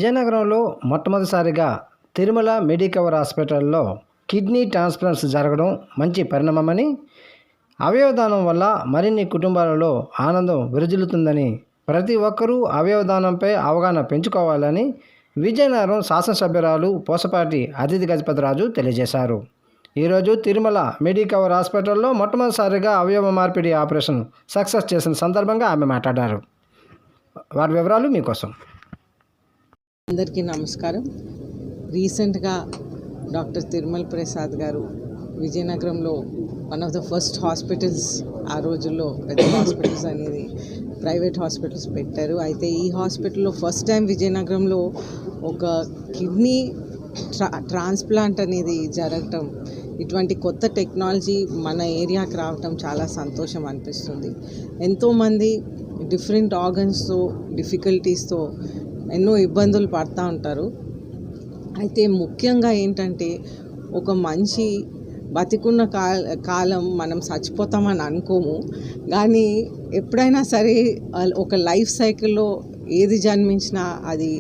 విజయనగరంలో మొట్టమొదటిసారిగా తిరుమల మెడికవర్ హాస్పిటల్లో కిడ్నీ ట్రాన్స్ప్లాంట్స్ జరగడం మంచి పరిణామమని, అవయవదానం వల్ల మరిన్ని కుటుంబాలలో ఆనందం విరజిల్లుతుందని, ప్రతి ఒక్కరూ అవయవదానంపై అవగాహన పెంచుకోవాలని విజయనగరం శాసనసభ్యురాలు పూసపాటి అతిథి గజపతిరాజు తెలియజేశారు. ఈరోజు తిరుమల మెడికవర్ హాస్పిటల్లో మొట్టమొదటిసారిగా అవయవ మార్పిడి ఆపరేషన్ సక్సెస్ చేసిన సందర్భంగా ఆమె మాట్లాడారు. వారి వివరాలు మీకోసం. అందరికీ నమస్కారం. రీసెంట్గా డాక్టర్ తిరుమల ప్రసాద్ గారు విజయనగరంలో one of the first hospitals, ఆ రోజుల్లో పెద్ద హాస్పిటల్స్ అనేది ప్రైవేట్ హాస్పిటల్స్ పెట్టారు. అయితే ఈ హాస్పిటల్లో ఫస్ట్ టైం విజయనగరంలో ఒక కిడ్నీ ట్రాన్స్ప్లాంట్ అనేది జరగటం, ఇటువంటి కొత్త టెక్నాలజీ మన ఏరియాకి రావటం చాలా సంతోషం అనిపిస్తుంది. ఎంతోమంది డిఫరెంట్ ఆర్గన్స్తో డిఫికల్టీస్తో ఎన్నో ఇబ్బందులు పడుతూ ఉంటారు. అయితే ముఖ్యంగా ఏంటంటే, ఒక మనిషి బతికున్న కాలం మనం చచ్చిపోతామని అనుకోము, కానీ ఎప్పుడైనా సరే ఒక లైఫ్ సైకిల్లో ఏది జన్మించినా అది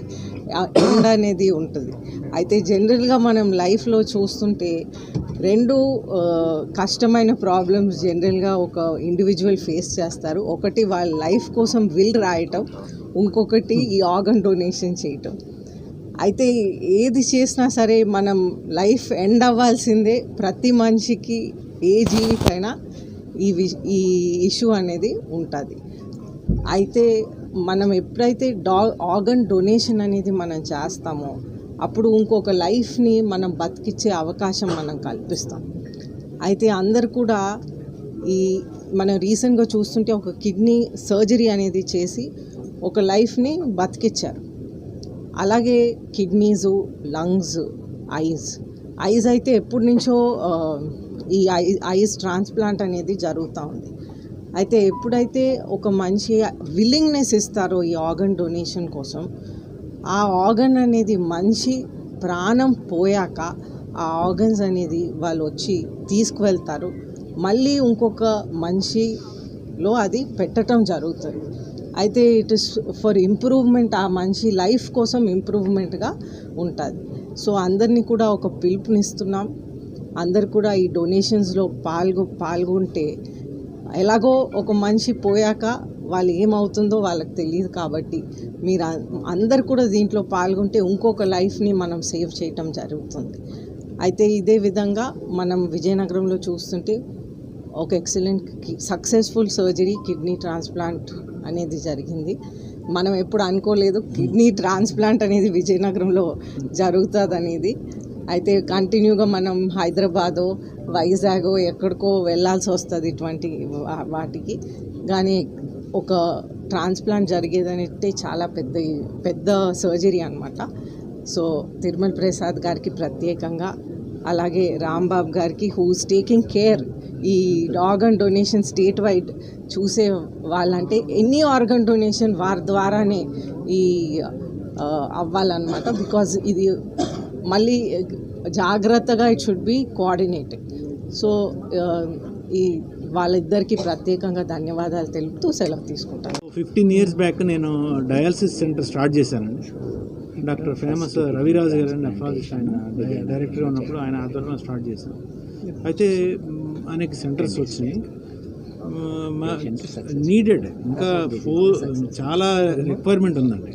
ఎండ్ అనేది ఉంటుంది. అయితే జనరల్గా మనం లైఫ్లో చూస్తుంటే రెండు కష్టమైన ప్రాబ్లమ్స్ జనరల్గా ఒక ఇండివిజువల్ ఫేస్ చేస్తారు. ఒకటి వాళ్ళ లైఫ్ కోసం విల్ రాయటం, ఇంకొకటి ఈ ఆర్గన్ డొనేషన్ చేయటం. అయితే ఏది చేసినా సరే మనం లైఫ్ ఎండ్ అవ్వాల్సిందే. ప్రతి మనిషికి, ఏ జీవికైనా ఈ ఇష్యూ అనేది ఉంటుంది. అయితే మనం ఎప్పుడైతే ఆర్గన్ డొనేషన్ అనేది మనం చేస్తామో అప్పుడు ఇంకొక లైఫ్ని మనం బతికిచ్చే అవకాశం మనం కల్పిస్తాం. అయితే అందరు కూడా మనం రీసెంట్గా చూస్తుంటే ఒక కిడ్నీ సర్జరీ అనేది చేసి ఒక లైఫ్ని బతికిచ్చారు. అలాగే కిడ్నీసు, లంగ్స్, ఐస్ అయితే ఎప్పటి నుంచో ఈ ఐస్ ట్రాన్స్ప్లాంట్ అనేది జరుగుతూ ఉంది. అయితే ఎప్పుడైతే ఒక మనిషి విల్లింగ్నెస్ ఇస్తారో ఈ ఆర్గన్ డొనేషన్ కోసం, ఆ ఆర్గన్ అనేది మనిషి ప్రాణం పోయాక ఆ ఆర్గన్స్ అనేది వాళ్ళు వచ్చి తీసుకువెళ్తారు. మళ్ళీ ఇంకొక మనిషిలో అది పెట్టడం జరుగుతుంది. అయితే ఇట్ ఇస్ ఫర్ ఇంప్రూవ్మెంట్, ఆ మనిషి లైఫ్ కోసం ఇంప్రూవ్మెంట్గా ఉంటుంది. సో అందరినీ కూడా ఒక పిలుపునిస్తున్నాం. అందరు కూడా ఈ డొనేషన్స్లో పాల్గొంటే, ఎలాగో ఒక మనిషి పోయాక వాళ్ళు ఏమవుతుందో వాళ్ళకి తెలియదు, కాబట్టి మీరు అందరు కూడా దీంట్లో పాల్గొంటే ఇంకొక లైఫ్ని మనం సేవ్ చేయటం జరుగుతుంది. అయితే ఇదే విధంగా మనం విజయనగరంలో చూస్తుంటే ఒక excellent successful surgery kidney transplant అనేది జరిగింది. మనం ఎప్పుడు అనుకోలేదు కిడ్నీ ట్రాన్స్ప్లాంట్ అనేది విజయనగరంలో జరుగుతుంది అనేది. అయితే కంటిన్యూగా మనం హైదరాబాదో, వైజాగో ఎక్కడికో వెళ్ళాల్సి వస్తుంది ఇటువంటి వాటికి. కానీ ఒక ట్రాన్స్ప్లాంట్ జరిగేదంటే చాలా పెద్ద సర్జరీ అనమాట. సో తిరుమల ప్రసాద్ గారికి ప్రత్యేకంగా, అలాగే రాంబాబు గారికి, హూస్ టేకింగ్ కేర్ ఈ ఆర్గన్ డొనేషన్ స్టేట్ వైడ్ చూసే వాళ్ళంటే ఎనీ ఆర్గన్ డొనేషన్ వారి ద్వారానే ఈ అవ్వాలన్నమాట. బికాజ్ ఇది మళ్ళీ జాగ్రత్తగా it should be coordinated. So ఈ వాళ్ళిద్దరికీ ప్రత్యేకంగా ధన్యవాదాలు తెలుపుతూ సెలవు తీసుకుంటాను. 15 years బ్యాక్ నేను డయాలసిస్ సెంటర్ స్టార్ట్ చేశానండి. డాక్టర్ ఫేమస్ రవిరాజు గారు అని నెఫ్రాలజిస్ట్, ఆయన డైరెక్టర్గా ఉన్నప్పుడు ఆయన ఆధ్వర్యంలో స్టార్ట్ చేశాను. అయితే అనేక సెంటర్స్ వచ్చినాయి. నీడెడ్ ఇంకా చాలా రిక్వైర్మెంట్ ఉందండి.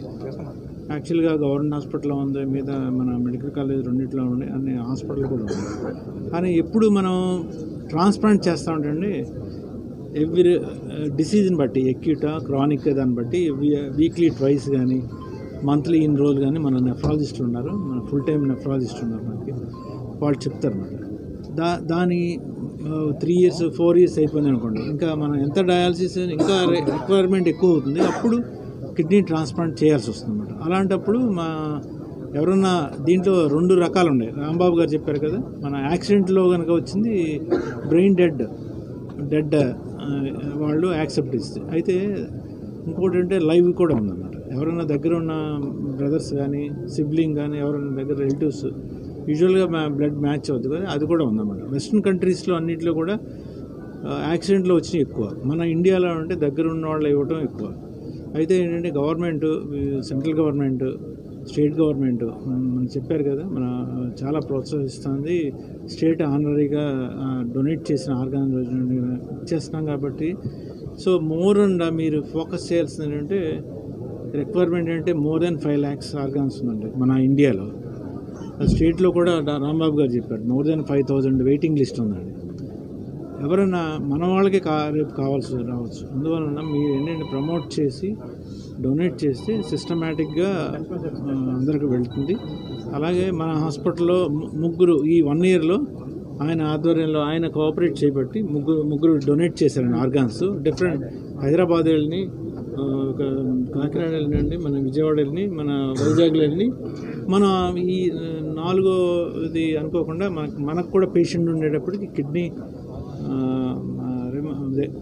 యాక్చువల్గా గవర్నమెంట్ హాస్పిటల్లో ఉంది, మీద మన మెడికల్ కాలేజ్ రెండింటిలో ఉన్నాయి, అన్ని హాస్పిటల్ కూడా ఉన్నాయి. కానీ ఎప్పుడు మనం ట్రాన్స్ప్లాంట్ చేస్తూ ఉంటండి, ఎవ్రీ డిసీజ్ని బట్టి, ఎక్యూటా క్రానిక్ దాన్ని బట్టి వీక్లీ ట్వైస్ కానీ మంత్లీ ఇన్ని రోజులు కానీ మన నెఫ్రాలజిస్ట్ ఉన్నారు, మన ఫుల్ టైం నెఫ్రాలజిస్ట్ ఉన్నారు మనకి. వాళ్ళు చెప్తారు అన్నమాట. దాని 3 years 4 years అయిపోయింది అనుకోండి, ఇంకా మనం ఎంత డయాలసిస్ ఇంకా రిక్వైర్మెంట్ ఎక్కువ అవుతుంది, అప్పుడు కిడ్నీ ట్రాన్స్ప్లాంట్ చేయాల్సి వస్తుంది అన్నమాట. అలాంటప్పుడు ఎవరన్నా దీంట్లో 2 రకాలు ఉన్నాయి. రాంబాబు గారు చెప్పారు కదా, మన యాక్సిడెంట్లో కనుక వచ్చింది బ్రెయిన్ డెడ్ వాళ్ళు యాక్సెప్ట్ ఇస్తారు. అయితే ఇంకోటి అంటే లైవ్ కూడా ఉందన్నమాట. ఎవరైనా దగ్గర ఉన్న బ్రదర్స్ కానీ, సిబ్లింగ్ కానీ, ఎవరైనా దగ్గర రిలేటివ్స్ యూజువల్గా బ్లడ్ మ్యాచ్ అవుతుంది కదా, అది కూడా ఉందన్నమాట. వెస్ట్రన్ కంట్రీస్లో అన్నింటిలో కూడా యాక్సిడెంట్లో వచ్చినాయి ఎక్కువ. మన ఇండియాలో అంటే దగ్గర ఉన్న వాళ్ళు ఇవ్వటం ఎక్కువ. అయితే ఏంటంటే government, central government state government మనం చెప్పారు కదా, మన చాలా ప్రోత్సహిస్తుంది. స్టేట్ ఆనరీగా డొనేట్ చేసిన ఆర్గాన్ ఇచ్చేస్తున్నాం కాబట్టి, సో మోర్ అండ్ మీరు ఫోకస్ చేయాల్సింది ఏంటంటే రిక్వైర్మెంట్ అంటే మోర్ దెన్ 5 lakhs ఆర్గాన్స్ ఉందండి మన ఇండియాలో. స్టేట్లో కూడా రాంబాబు గారు చెప్పారు మోర్ దెన్ 5,000 వెయిటింగ్ లిస్ట్ ఉందండి. ఎవరైనా మన వాళ్ళకి రేపు కావాల్సి రావచ్చు. అందువలన మీరు ఏంటంటే ప్రమోట్ చేసి డొనేట్ చేస్తే సిస్టమేటిక్గా అందరికి వెళ్తుంది. అలాగే మన హాస్పిటల్లో ముగ్గురు ఈ 1 yearలో ఆయన ఆధ్వర్యంలో ఆయన కోఆపరేట్ చేయబట్టి ముగ్గురు డొనేట్ చేశారండి ఆర్గాన్స్. డిఫరెంట్ హైదరాబాద్ వెళ్ళి, కాకినాడ వెళ్ళండి, మన విజయవాడ వెళ్ళి, మన వైజాగ్ వెళ్ళి, మన ఈ 4వది అనుకోకుండా మనకు కూడా పేషెంట్ ఉండేటప్పటికి కిడ్నీ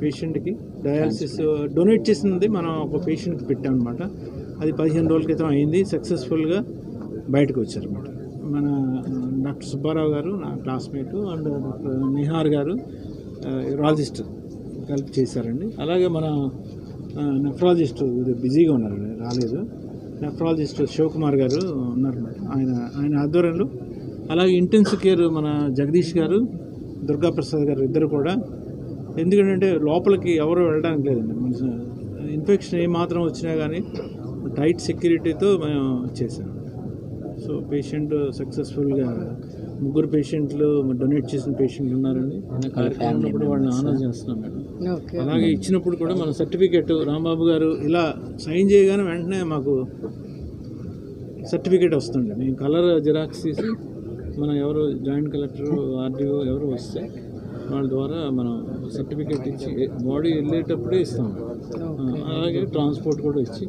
పేషెంట్కి డయాలసిస్ డొనేట్ చేసినది మనం ఒక పేషెంట్కి పెట్టామన్నమాట. అది 15 రోజుల క్రితం అయింది. సక్సెస్ఫుల్గా బయటకు వచ్చారన్నమాట. మన డాక్టర్ సుబ్బారావు గారు నా క్లాస్మేటు అండ్ డాక్టర్ నిహార్ గారు యూరాలజిస్ట్ కలిపి చేశారండి. అలాగే మన నెఫ్రాలజిస్ట్ బిజీగా ఉన్నారండి, రాలేదు. నెఫ్రాలజిస్ట్ శివకుమార్ గారు ఉన్నారన్నమాట, ఆయన ఆధ్వర్యంలో. అలాగే ఇంటెన్సివ్ కేర్ మన జగదీష్ గారు, దుర్గాప్రసాద్ గారు ఇద్దరు కూడా. ఎందుకంటే లోపలికి ఎవరు వెళ్ళడానికి లేదండి. మన ఇన్ఫెక్షన్ ఏమాత్రం వచ్చినా కానీ టైట్ సెక్యూరిటీతో మేము చేసాం. సో పేషెంట్ సక్సెస్ఫుల్గా 3 పేషెంట్లు డొనేట్ చేసిన పేషెంట్లు ఉన్నారండి. కార్యక్రమం ఉన్నప్పుడు వాళ్ళని ఆనర్ చేస్తున్నాం మేడం. అలాగే ఇచ్చినప్పుడు కూడా మన సర్టిఫికేట్ రాంబాబు గారు ఇలా సైన్ చేయగానే వెంటనే మాకు సర్టిఫికేట్ వస్తుంది. మేము కలర్ జిరాక్స్ తీసి మనం ఎవరు జాయింట్ కలెక్టర్, ఆర్డీఓ ఎవరు వస్తే వాళ్ళ ద్వారా మనం సర్టిఫికేట్ ఇచ్చి బాడీ వెళ్ళేటప్పుడే ఇస్తాం. అలాగే ట్రాన్స్పోర్ట్ కూడా ఇచ్చి